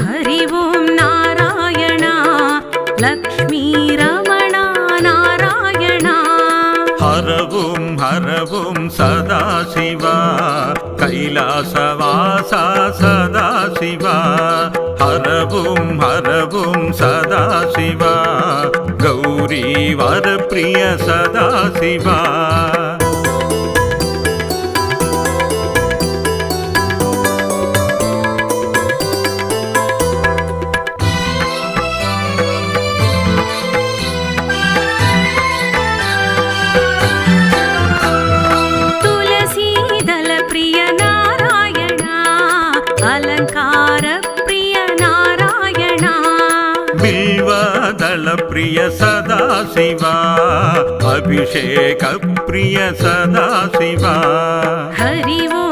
हरि ओं नारायण लक्ष्मीरमण नारायण हर ओं सदाशिवा कैलासवासा सदाशिवा हर ओं सदाशिवा गौरी वरप्रिय सदाशिवा प्रिय सदाशिवा अभिषेक प्रिय सदाशिवा हरि ओं